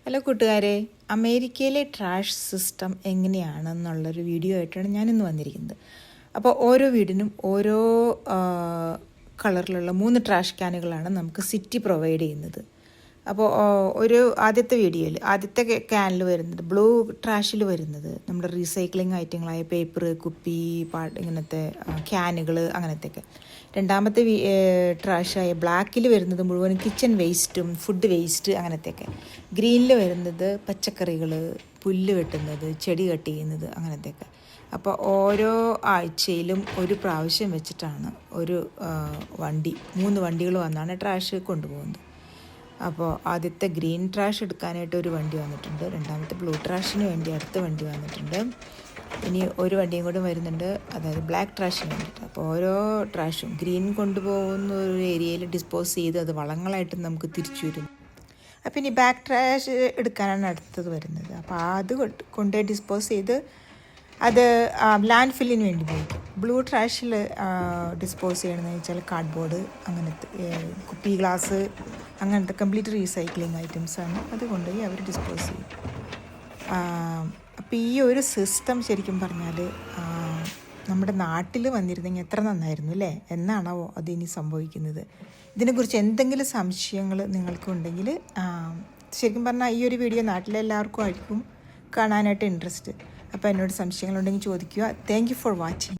Hello കൂട്ടുകാരെ, അമേരിക്കയിലെ trash system എങ്ങനെയാണെന്നുള്ളൊരു video ആയിട്ടാണ് ഞാനിന്ന് വന്നിരിക്കുന്നത്. അപ്പോൾ ഓരോ വീടിനും ഓരോ കളറിലുള്ള 3 ട്രാഷ് ക്യാനുകളാണ് നമുക്ക് സിറ്റി പ്രൊവൈഡ് ചെയ്യുന്നത്. അപ്പോൾ ആദ്യത്തെ വീഡിയോയിൽ ആദ്യത്തെ ക്യാനിൽ വരുന്നത് ബ്ലൂ ട്രാഷിൽ വരുന്നത് നമ്മുടെ റീസൈക്ലിംഗ് ഐറ്റങ്ങളായ പേപ്പർ, കുപ്പി, ഇങ്ങനത്തെ ക്യാനുകൾ അങ്ങനത്തെയൊക്കെ. രണ്ടാമത്തെ ട്രാഷായ ബ്ലാക്കിൽ വരുന്നത് മുഴുവൻ കിച്ചൺ വേസ്റ്റും ഫുഡ് വേസ്റ്റ് അങ്ങനത്തെയൊക്കെ. ഗ്രീനിൽ വരുന്നത് പച്ചക്കറികൾ, പുല്ല് വെട്ടുന്നത്, ചെടി കട്ട് ചെയ്യുന്നത് അങ്ങനത്തെയൊക്കെ. അപ്പോൾ ഓരോ ആഴ്ചയിലും ഒരു പ്രാവശ്യം വെച്ചിട്ടാണ് ഒരു 3 വണ്ടികൾ വന്നാണ് ട്രാഷ് കൊണ്ടുപോകുന്നത്. അപ്പോൾ ആദ്യത്തെ ഗ്രീൻ ട്രാഷ് എടുക്കാനായിട്ട് ഒരു വണ്ടി വന്നിട്ടുണ്ട്. രണ്ടാമത്തെ ബ്ലൂ ട്രാഷിന് വേണ്ടി അടുത്ത വണ്ടി വന്നിട്ടുണ്ട്. ഇനി ഒരു വണ്ടിയും കൂടെ വരുന്നുണ്ട്, അതായത് ബ്ലാക്ക് ട്രാഷിന് വേണ്ടിയിട്ട്. അപ്പോൾ ഓരോ ട്രാഷും ഗ്രീൻ കൊണ്ടുപോകുന്ന ഒരു ഏരിയയിൽ ഡിസ്പോസ് ചെയ്ത് അത് വളങ്ങളായിട്ട് നമുക്ക് തിരിച്ചു വരും. അപ്പോൾ ഇനി ബ്ലാക്ക് ട്രാഷ് എടുക്കാനാണ് അടുത്തത് വരുന്നത്. അപ്പോൾ അത് കൊണ്ടുപോയി ഡിസ്പോസ് ചെയ്ത് അത് ലാൻഡ് ഫില്ലിന് വേണ്ടി ഉപയോഗിക്കും. ബ്ലൂ ട്രാഷിൽ ഡിസ്പോസ് ചെയ്യണമെന്ന് വെച്ചാൽ കാർഡ്ബോർഡ്, അങ്ങനത്തെ കുപ്പി, ഗ്ലാസ്, അങ്ങനത്തെ കംപ്ലീറ്റ് റീസൈക്ലിംഗ് ഐറ്റംസാണ്. അത് കൊണ്ടുപോയി അവർ ഡിസ്പോസ് ചെയ്യും. അപ്പോൾ ഈ ഒരു സിസ്റ്റം ശരിക്കും പറഞ്ഞാൽ നമ്മുടെ നാട്ടിൽ വന്നിരുന്നെങ്കിൽ എത്ര നന്നായിരുന്നു അല്ലേ? എന്നാണോ അതിനി സംഭവിക്കുന്നത്? ഇതിനെക്കുറിച്ച് എന്തെങ്കിലും സംശയങ്ങൾ നിങ്ങൾക്കുണ്ടെങ്കിൽ ശരിക്കും പറഞ്ഞാൽ ഈ ഒരു വീഡിയോ നാട്ടിലെല്ലാവർക്കും ആയിരിക്കും കാണാനായിട്ട് ഇൻട്രസ്റ്റ്. അപ്പോൾ എന്നോട് സംശയങ്ങളുണ്ടെങ്കിൽ ചോദിക്കുക. Thank you for watching.